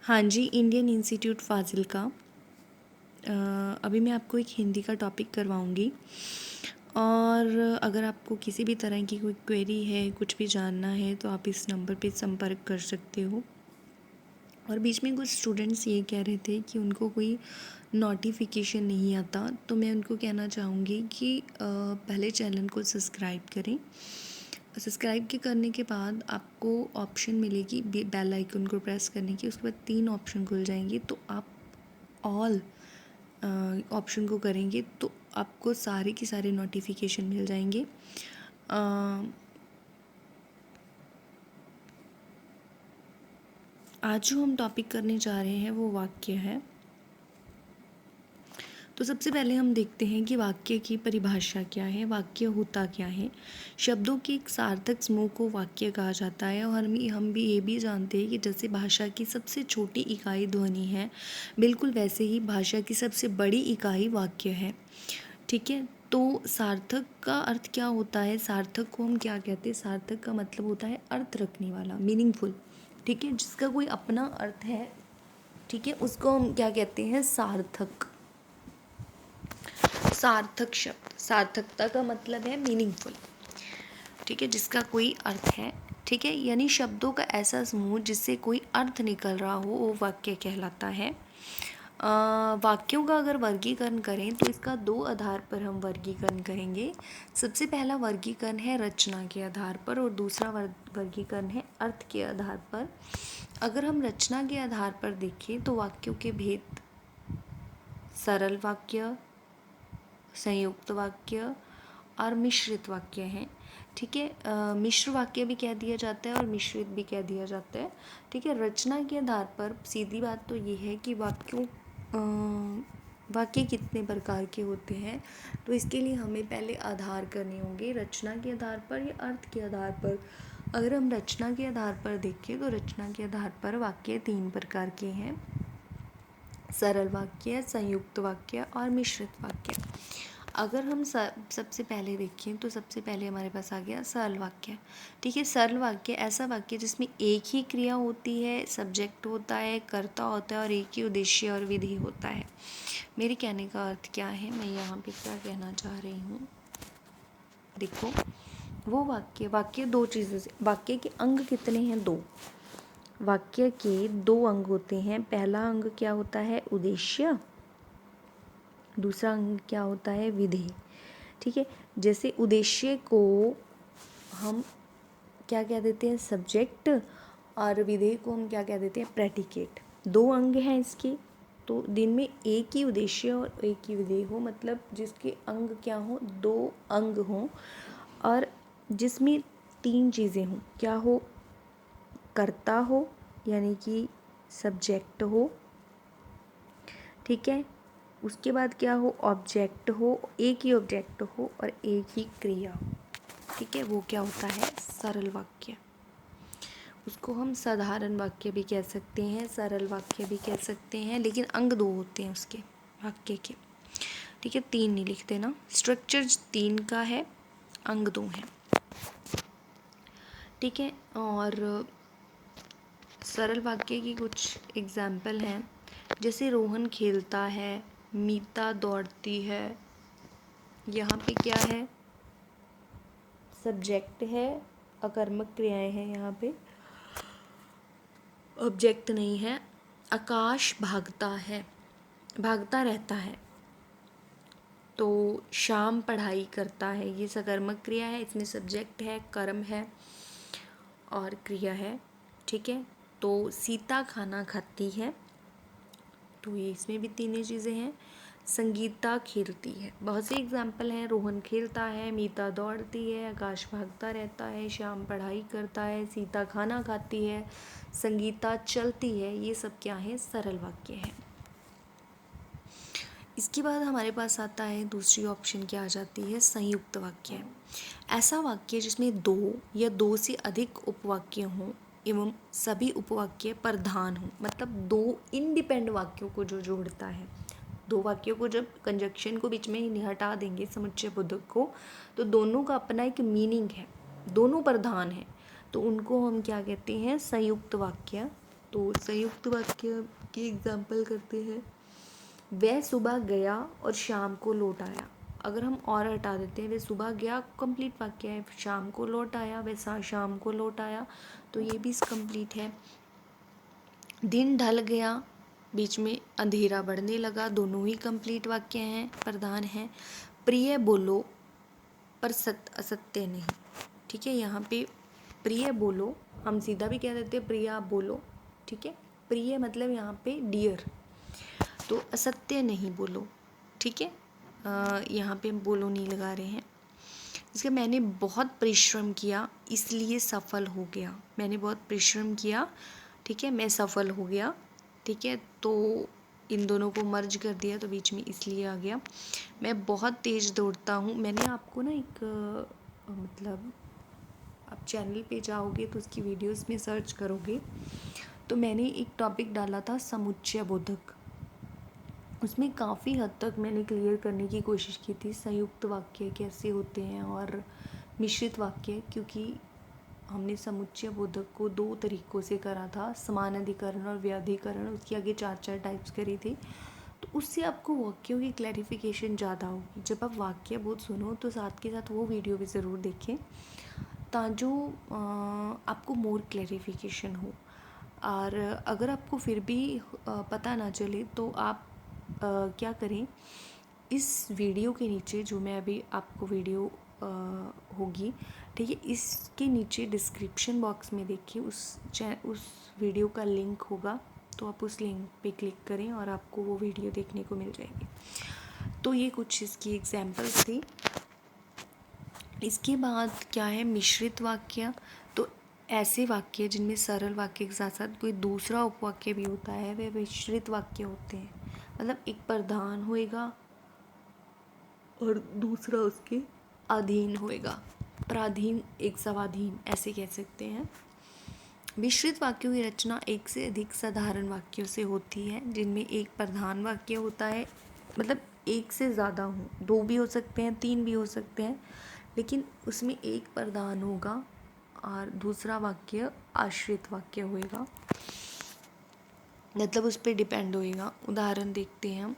हाँ जी, Indian institute Fazilka. अभी मैं आपको एक हिंदी का टॉपिक करवाऊँगी और अगर आपको किसी भी तरह की कोई क्वेरी है, कुछ भी जानना है तो आप इस नंबर पे संपर्क कर सकते हो। और बीच में कुछ स्टूडेंट्स ये कह रहे थे कि उनको कोई नोटिफिकेशन नहीं आता, तो मैं उनको कहना चाहूँगी कि पहले चैनल को सब्सक्राइब करें। सब्सक्राइब के करने के बाद आपको ऑप्शन मिलेगी बेल आइकन को प्रेस करने की, उसके बाद 3 ऑप्शन खुल जाएंगे, तो आप ऑल ऑप्शन को करेंगे तो आपको सारे के सारे नोटिफिकेशन मिल जाएंगे। आज जो हम टॉपिक करने जा रहे हैं वो वाक्य है। तो सबसे पहले हम देखते हैं कि वाक्य की परिभाषा क्या है, वाक्य होता क्या है। शब्दों के एक सार्थक समूह को वाक्य कहा जाता है और हम भी ये भी जानते हैं कि जैसे भाषा की सबसे छोटी इकाई ध्वनि है, बिल्कुल वैसे ही भाषा की सबसे बड़ी इकाई वाक्य है। ठीक है, तो सार्थक का अर्थ क्या होता है? सार्थक को हम क्या कहते हैं? सार्थक का मतलब होता है अर्थ रखने वाला, मीनिंगफुल। ठीक है, जिसका कोई अपना अर्थ है, ठीक है, उसको हम क्या कहते हैं? सार्थक। सार्थक शब्द, सार्थकता का मतलब है मीनिंगफुल। ठीक है, जिसका कोई अर्थ है। ठीक है, यानी शब्दों का ऐसा समूह जिससे कोई अर्थ निकल रहा हो, वो वाक्य कहलाता है। वाक्यों का अगर वर्गीकरण करें तो इसका 2 आधार पर हम वर्गीकरण करेंगे। सबसे पहला वर्गीकरण है रचना के आधार पर और दूसरा वर्गीकरण है अर्थ के आधार पर। अगर हम रचना के आधार पर देखें तो वाक्यों के भेद सरल वाक्य, संयुक्त वाक्य और मिश्रित वाक्य हैं। ठीक है, मिश्र वाक्य भी कह दिया जाता है और मिश्रित भी कह दिया जाता है। ठीक है, रचना के आधार पर सीधी बात तो ये है कि वाक्य कितने प्रकार के होते हैं, तो इसके लिए हमें पहले आधार करने होंगे, रचना के आधार पर या अर्थ के आधार पर। अगर हम रचना के आधार पर देखें तो रचना के आधार पर वाक्य 3 प्रकार के हैं: सरल वाक्य, संयुक्त वाक्य और मिश्रित वाक्य। अगर हम सबसे पहले देखें तो सबसे पहले हमारे पास आ गया सरल वाक्य। ठीक है, सरल वाक्य ऐसा वाक्य जिसमें एक ही क्रिया होती है, सब्जेक्ट होता है, कर्ता होता है और एक ही उद्देश्य और विधि होता है। मेरे कहने का अर्थ क्या है, मैं यहाँ पे क्या कहना चाह रही हूँ? देखो, वो वाक्य 2 चीज़ों से, वाक्य के अंग कितने हैं? 2। वाक्य के 2 अंग होते हैं। पहला अंग क्या होता है? उद्देश्य। दूसरा अंग क्या होता है? विधेय। ठीक है, जैसे उद्देश्य को हम क्या कह देते हैं? सब्जेक्ट, और विधेय को हम क्या कह देते हैं? प्रेडिकेट। 2 अंग हैं इसके, तो दिन में एक ही उद्देश्य और एक ही विधेय हो, मतलब जिसके अंग क्या हो? 2 अंग हों और जिसमें 3 चीज़ें हों। क्या हो? कर्ता हो, यानी कि सब्जेक्ट हो। ठीक है, उसके बाद क्या हो? ऑब्जेक्ट हो, एक ही ऑब्जेक्ट हो और एक ही क्रिया हो। ठीक है, वो क्या होता है? सरल वाक्य। उसको हम साधारण वाक्य भी कह सकते हैं, सरल वाक्य भी कह सकते हैं, लेकिन अंग 2 होते हैं उसके वाक्य के। ठीक है, 3 नहीं लिखते ना, स्ट्रक्चर 3 का है, अंग 2 हैं। ठीक है, और सरल वाक्य की कुछ एग्जाम्पल हैं, जैसे रोहन खेलता है, मीता दौड़ती है। यहाँ पे क्या है? सब्जेक्ट है, अकर्मक क्रियाएं हैं, यहाँ पे ऑब्जेक्ट नहीं है। आकाश भागता है, भागता रहता है। तो शाम पढ़ाई करता है, ये सकर्मक क्रिया है, इसमें सब्जेक्ट है, कर्म है और क्रिया है। ठीक है, तो सीता खाना खाती है, तो ये इसमें भी 3 चीज़ें हैं। संगीता खेलती है, बहुत से एग्जाम्पल हैं। रोहन खेलता है, मीता दौड़ती है, आकाश भागता रहता है, श्याम पढ़ाई करता है, सीता खाना खाती है, संगीता चलती है। ये सब क्या है? सरल वाक्य है। इसके बाद हमारे पास आता है दूसरी ऑप्शन, क्या आ जाती है? संयुक्त वाक्य। ऐसा वाक्य जिसमें 2 या 2 से अधिक उपवाक्य हों एवं सभी उपवाक्य प्रधान हों, मतलब 2 इंडिपेंडेंट वाक्यों को जो जोड़ता है। 2 वाक्यों को जब कंजक्शन को बीच में ही हटा देंगे, समुच्चय बोधक को, तो दोनों का अपना एक मीनिंग है, दोनों प्रधान हैं, तो उनको हम क्या कहते हैं? संयुक्त वाक्य तो संयुक्त वाक्य की एग्जाम्पल करते हैं। वह सुबह गया और शाम को लौट आया। अगर हम और हटा देते हैं, वह सुबह गया कंप्लीट वाक्य है, शाम को लौट आया, वह शाम को लौट आया, तो ये भी कंप्लीट है। दिन ढल गया, बीच में अंधेरा बढ़ने लगा, दोनों ही कंप्लीट वाक्य हैं, प्रधान हैं। प्रिय बोलो पर असत्य नहीं। ठीक है, यहाँ पे प्रिय बोलो, हम सीधा भी कह देते हैं प्रिय आप बोलो। ठीक है, प्रिय मतलब यहाँ पे डियर, तो असत्य नहीं बोलो। ठीक है, यहाँ पे हम बोलो नहीं लगा रहे हैं। इसके मैंने बहुत परिश्रम किया इसलिए सफल हो गया। मैंने बहुत परिश्रम किया, ठीक है, मैं सफल हो गया। ठीक है, तो इन दोनों को मर्ज कर दिया तो बीच में इसलिए आ गया। मैं बहुत तेज़ दौड़ता हूँ। मैंने आपको ना एक मतलब आप चैनल पे जाओगे तो उसकी वीडियोस में सर्च करोगे तो मैंने एक टॉपिक डाला था समुच्चय बोधक। उसमें काफ़ी हद तक मैंने क्लियर करने की कोशिश की थी संयुक्त वाक्य कैसे होते हैं और मिश्रित वाक्य, क्योंकि हमने समुच्चय बोधक को 2 तरीक़ों से करा था, समान अधिकरण और व्याधिकरण। उसकी आगे 4 टाइप्स करी थी, तो उससे आपको वाक्यों की क्लैरिफिकेशन ज़्यादा होगी। जब आप वाक्य बोध सुनो तो साथ के साथ वो वीडियो भी ज़रूर देखें ताजो आपको मोर क्लैरिफिकेशन हो। और अगर आपको फिर भी पता ना चले तो आप क्या करें, इस वीडियो के नीचे जो मैं अभी आपको वीडियो होगी, ठीक है, इसके नीचे डिस्क्रिप्शन बॉक्स में देखिए उस वीडियो का लिंक होगा, तो आप उस लिंक पे क्लिक करें और आपको वो वीडियो देखने को मिल जाएगी। तो ये कुछ इसकी एग्जांपल्स थी। इसके बाद क्या है मिश्रित वाक्य। तो ऐसे वाक्य जिनमें सरल वाक्य के साथ साथ कोई दूसरा उपवाक्य भी होता है वे मिश्रित वाक्य होते हैं। मतलब एक प्रधान होएगा और दूसरा उसके अधीन होएगा, प्राधीन एक स्वाधीन, ऐसे कह सकते हैं। मिश्रित वाक्यों की रचना एक से अधिक साधारण वाक्यों से होती है जिनमें एक प्रधान वाक्य होता है, मतलब एक से ज़्यादा हो, 2 भी हो सकते हैं, 3 भी हो सकते हैं, लेकिन उसमें एक प्रधान होगा और दूसरा वाक्य आश्रित वाक्य होएगा, मतलब उस पर डिपेंड होएगा। उदाहरण देखते हैं हम,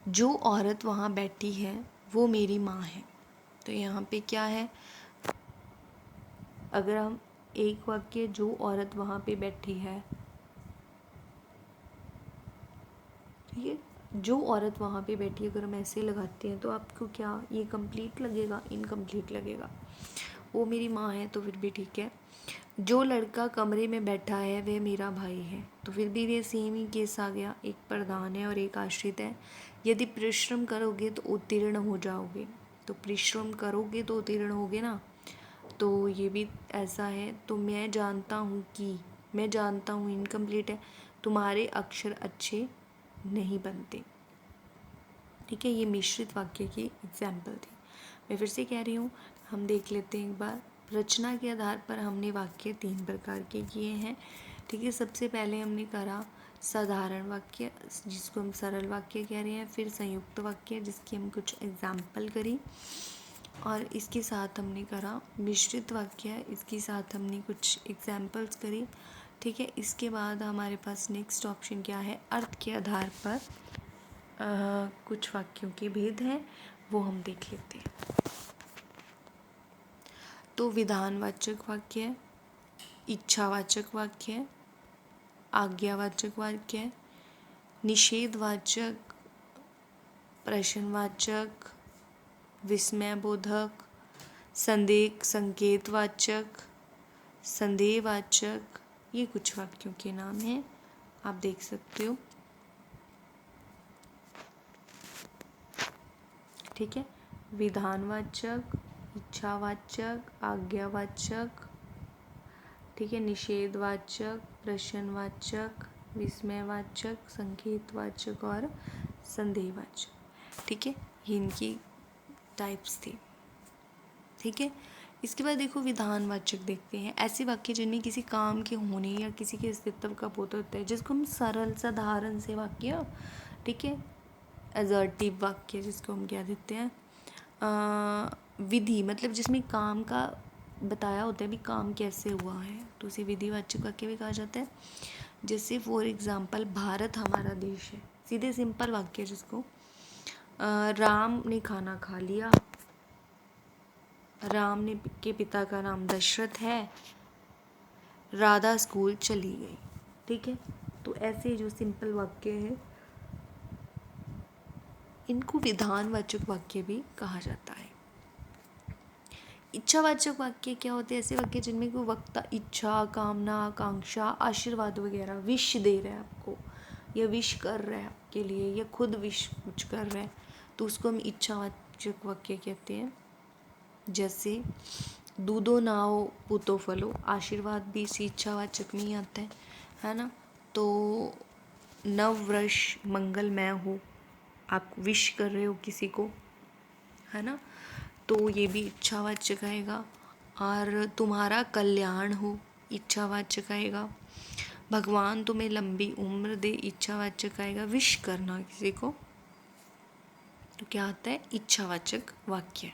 जो औरत वहाँ बैठी है वो मेरी माँ है। तो यहाँ पे क्या है, अगर हम एक वाक्य जो औरत वहाँ पे बैठी है, ठीक है, जो औरत वहाँ पे बैठी है, अगर हम ऐसे लगाते हैं तो आपको क्या ये कंप्लीट लगेगा, इनकम्प्लीट लगेगा। वो मेरी माँ है तो फिर भी ठीक है। जो लड़का कमरे में बैठा है वह मेरा भाई है, तो फिर भी ये सेम ही केस आ गया, एक प्रधान है और एक आश्रित है। यदि परिश्रम करोगे तो उत्तीर्ण हो जाओगे, तो परिश्रम करोगे तो उत्तीर्ण होगे ना, तो ये भी ऐसा है। तो मैं जानता हूँ इनकम्प्लीट है, तुम्हारे अक्षर अच्छे नहीं बनते। ठीक है, ये मिश्रित वाक्य की एग्जाम्पल थी। मैं फिर से कह रही हूँ, हम देख लेते हैं एक बार। रचना के आधार पर हमने वाक्य 3 प्रकार के किए हैं। ठीक है, सबसे पहले हमने करा साधारण वाक्य जिसको हम सरल वाक्य कह रहे हैं, फिर संयुक्त वाक्य जिसकी हम कुछ एग्जाम्पल करी, और इसके साथ हमने करा मिश्रित वाक्य, इसके साथ हमने कुछ एग्जाम्पल्स करी। ठीक है, इसके बाद हमारे पास नेक्स्ट ऑप्शन क्या है, अर्थ के आधार पर कुछ वाक्यों के भेद हैं, वो हम देख लेते हैं। तो विधानवाचक वाक्य, इच्छावाचक वाक्य, आज्ञावाचक वाक्य, निषेधवाचक, प्रश्नवाचक, विस्मयबोधक, संकेतवाचक, संदेहवाचक, ये कुछ वाक्यों के नाम हैं, आप देख सकते हो। ठीक है, विधानवाचक, इच्छावाचक, आज्ञावाचक, ठीक है, निषेधवाचक, प्रश्नवाचक, विस्मयवाचक, संकेतवाचक और संदेहवाचक। ठीक है, ये इनकी टाइप्स थी। ठीक है, इसके बाद देखो विधानवाचक देखते हैं। ऐसे वाक्य जिनमें किसी काम के होने या किसी के अस्तित्व का बोध होता है, जिसको हम सरल साधारण से वाक्य, ठीक है, एजर्टिव वाक्य जिसको हम कह देते हैं। विधि मतलब जिसमें काम का बताया होता है भी काम कैसे हुआ है, तो उसे विधिवाचक वाक्य भी कहा जाता है। जैसे फॉर एग्जाम्पल भारत हमारा देश है, सीधे सिंपल वाक्य जिसको राम ने खाना खा लिया, राम ने के पिता का नाम दशरथ है, राधा स्कूल चली गई। ठीक है, तो ऐसे जो सिंपल वाक्य है इनको विधानवाचक वाक्य भी कहा जाता है। इच्छावाचक वाक्य क्या होते हैं? ऐसे वाक्य जिनमें कोई वक्ता इच्छा, कामना, आकांक्षा, आशीर्वाद वगैरह विश दे रहा है आपको, या विश कर रहा है आपके लिए, या खुद विश कुछ कर रहा है, तो उसको हम इच्छावाचक वाक्य कहते हैं। जैसे दूधो नाओ पूतो फलो, आशीर्वाद भी इसी इच्छावाचक में ही आता है ना। तो नव वर्ष मंगलमय हो, आप विश कर रहे हो किसी को, है ना, तो ये भी इच्छावाचक आएगा। और तुम्हारा कल्याण हो, इच्छावाचक आएगा। भगवान तुम्हें लंबी उम्र दे, इच्छावाचक आएगा। विश करना किसी को तो क्या आता है? इच्छावाचक वाक्य।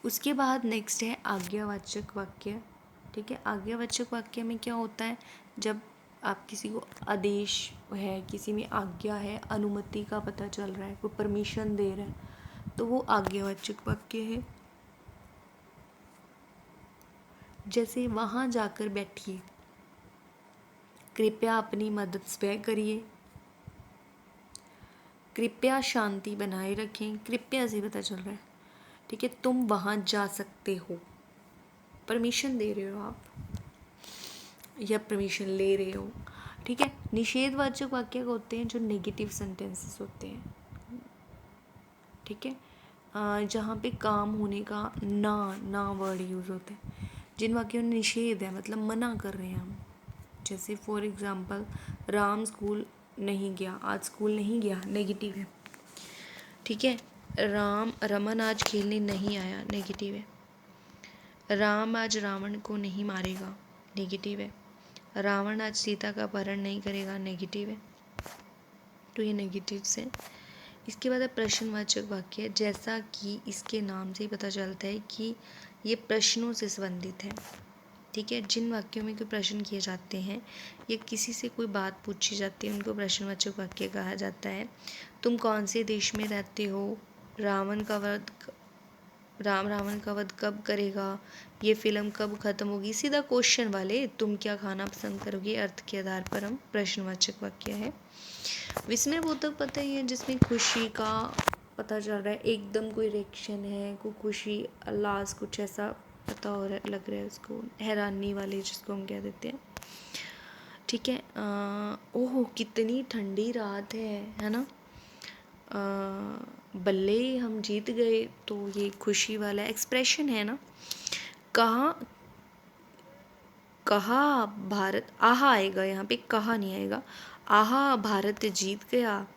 उसके बाद नेक्स्ट है आज्ञावाचक वाक्य। ठीक है, आज्ञावाचक वाक्य में क्या होता है? जब आप किसी को आदेश है, किसी में आज्ञा है, अनुमति का पता चल रहा है, कोई परमिशन दे रहा है, तो वो आज्ञावाचक वाक्य है। जैसे वहाँ जाकर बैठिए, कृपया अपनी मदद स्वयं करिए, कृपया शांति बनाए रखें, कृपया से पता चल रहा है। ठीक है, तुम वहाँ जा सकते हो, परमिशन दे रहे हो आप या परमिशन ले रहे हो। ठीक है, निषेधवाचक वाक्य होते हैं जो नेगेटिव सेंटेंसेस होते हैं। ठीक है, जहाँ पे काम होने का ना वर्ड यूज़ होता है, जिन वाक्यों में निषेध है, मतलब मना कर रहे हैं हम। जैसे फॉर एग्जांपल राम स्कूल नहीं गया, आज स्कूल नहीं गया, नेगेटिव है। ठीक है, रमन आज खेलने नहीं आया, नेगेटिव है। राम आज रावण को नहीं मारेगा, नेगेटिव है। रावण आज सीता का अपहरण नहीं करेगा, नेगेटिव है। तो ये नेगेटिव्स हैं। इसके बाद है प्रश्नवाचक वाक्य। जैसा कि इसके नाम से ही पता चलता है कि ये प्रश्नों से संबंधित है। ठीक है, जिन वाक्यों में कोई प्रश्न किए जाते हैं या किसी से कोई बात पूछी जाती है उनको प्रश्नवाचक वाक्य कहा जाता है। तुम कौन से देश में रहते हो? रावण का वध कब करेगा? ये फिल्म कब खत्म होगी? सीधा क्वेश्चन वाले, तुम क्या खाना पसंद करोगे, अर्थ के आधार पर हम प्रश्नवाचक वाक्य है। विस्मयबोधक पता ही है, जिसमें खुशी का पता चल रहा है, एकदम कोई रिएक्शन है, कोई खुशी, अल्लाह कुछ ऐसा पता हो रहा है, लग रहा है उसको, हैरानी वाले जिसको हम कह देते हैं। ठीक है, ओह कितनी ठंडी रात है ना, बल्ले हम जीत गए, तो ये खुशी वाला एक्सप्रेशन है ना। कहा भारत, आहा आएगा यहाँ पे, कहा नहीं आएगा। आहा भारत जीत गया,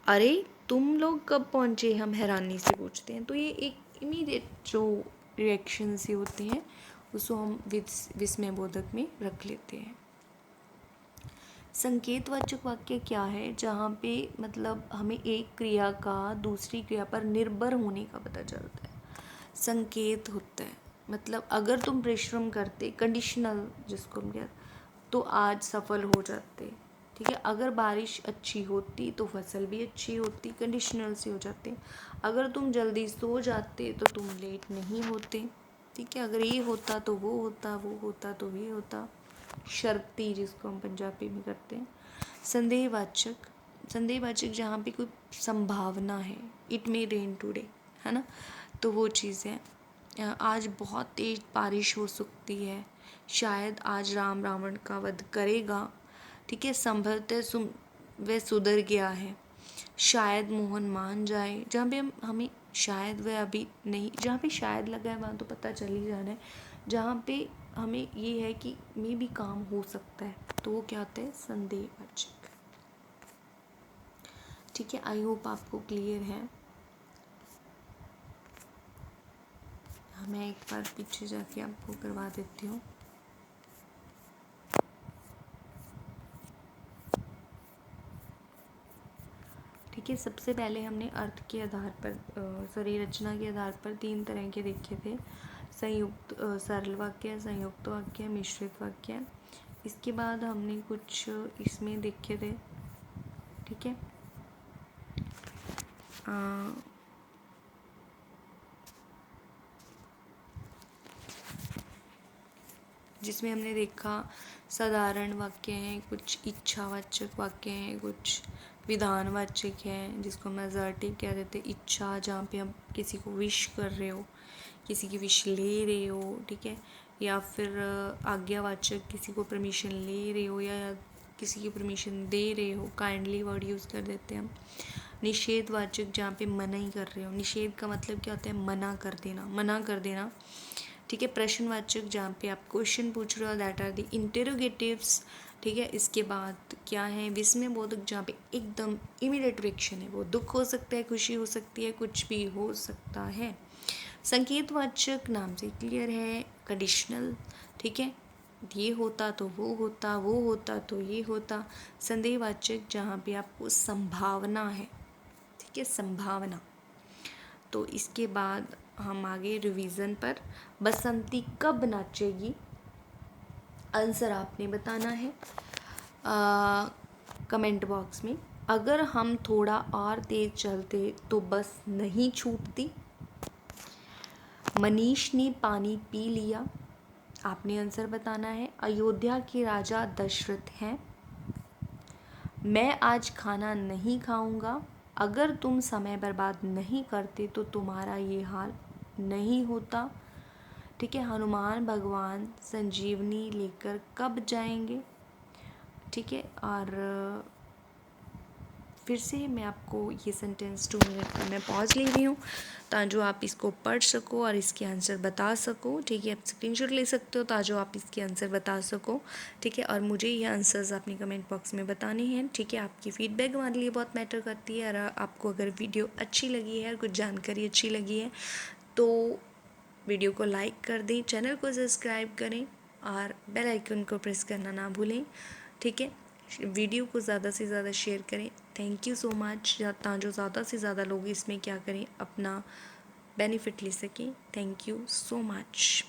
अरे तुम लोग कब पहुँचे, हम हैरानी से पूछते हैं। तो ये एक इमीडिएट जो रिएक्शंस ये होते हैं उसको हम विस्मयबोधक में रख लेते हैं। संकेतवाचक वाक्य क्या है? जहाँ पे मतलब हमें एक क्रिया का दूसरी क्रिया पर निर्भर होने का पता चलता है, संकेत होता है। मतलब अगर तुम परिश्रम करते, कंडीशनल जिसको हम कहते, तो आज सफल हो जाते। ठीक है, अगर बारिश अच्छी होती तो फसल भी अच्छी होती, कंडीशनल से हो जाते। अगर तुम जल्दी सो जाते तो तुम लेट नहीं होते। ठीक है, अगर ये होता तो वो होता, वो होता तो ये होता, शर्ती जिसको हम पंजाबी में करते हैं। संदेहवाचक जहाँ पे कोई संभावना है, इट मे रेन टुडे, है ना, तो वो चीज़ है। आज बहुत तेज बारिश हो सकती है, शायद आज राम रावण का वध करेगा। ठीक है, संभवतः वह सुधर गया है, शायद मोहन मान जाए। जहाँ पे हमें शायद वह अभी नहीं, जहाँ पे शायद लगा है वहाँ तो पता चल ही जाना है। जहाँ पे हमें ये है कि मे भी काम हो सकता है, तो वो क्या होता है? संदेहवाचक। ठीक है, आई होप आपको क्लियर है। मैं एक बार पीछे जाके आपको करवा देती हूँ। ठीक है, सबसे पहले हमने अर्थ के आधार पर रचना के आधार पर 3 तरह के देखे थे। संयुक्त सरल वाक्य, संयुक्त वाक्य, मिश्रित वाक्य। इसके बाद हमने कुछ इसमें देखे थे, ठीक है। जिसमें हमने देखा साधारण वाक्य हैं, कुछ इच्छावाचक वाक्य हैं, कुछ विधानवाचक हैं, जिसको हम असर्टिव कह देते हैं। इच्छा जहाँ पे हम किसी को विश कर रहे हो, किसी की विश ले रहे हो, ठीक है, या फिर आज्ञावाचक किसी को परमिशन ले रहे हो या किसी की परमिशन दे रहे हो, काइंडली वर्ड यूज़ कर देते हैं हम। निषेधवाचक जहाँ पे मना ही कर रहे हो, निषेध का मतलब क्या होता है, मना कर देना, मना कर देना, ठीक है। प्रश्नवाचक जहाँ पे आप क्वेश्चन पूछ रहे हो, दैट आर द इंटेरोगेटिव्स, ठीक है। इसके बाद क्या है, विस्मयबोधक जहाँ पे एकदम इमीडिएट रिएक्शन है, वो दुख हो सकता है, खुशी हो सकती है, कुछ भी हो सकता है। संकेतवाचक नाम से क्लियर है, कंडीशनल, ठीक है, ये होता तो वो होता, वो होता तो ये होता। संदेहवाचक जहाँ पे आपको संभावना है, ठीक है, संभावना। तो इसके बाद हम आगे रिवीजन पर। बसंती कब नाचेगी, आंसर आपने बताना है कमेंट बॉक्स में। अगर हम थोड़ा और तेज चलते तो बस नहीं छूटती। मनीष ने पानी पी लिया, आपने आंसर बताना है। अयोध्या के राजा दशरथ हैं। मैं आज खाना नहीं खाऊंगा, अगर तुम समय बर्बाद नहीं करते तो तुम्हारा ये हाल नहीं होता, ठीक है। हनुमान भगवान संजीवनी लेकर कब जाएंगे, ठीक है। और फिर से मैं आपको ये सेंटेंस 2 मिनट का मैं पॉज ले रही हूँ ताकि आप इसको पढ़ सको और इसके आंसर बता सको, ठीक है। आप स्क्रीनशॉट ले सकते हो ताकि आप इसके आंसर बता सको, ठीक है। और मुझे ये आंसर्स अपने कमेंट बॉक्स में बताने हैं, ठीक है। आपकी फ़ीडबैक हमारे लिए बहुत मैटर करती है। और आपको अगर वीडियो अच्छी लगी है और कुछ जानकारी अच्छी लगी है तो वीडियो को लाइक कर दें, चैनल को सब्सक्राइब करें और बेल आइकन को प्रेस करना ना भूलें, ठीक है। वीडियो को ज़्यादा से ज़्यादा शेयर करें। थैंक यू सो मच, ताकि जो ज़्यादा से ज़्यादा लोग इसमें क्या करें, अपना बेनिफिट ले सकें। Thank you so much.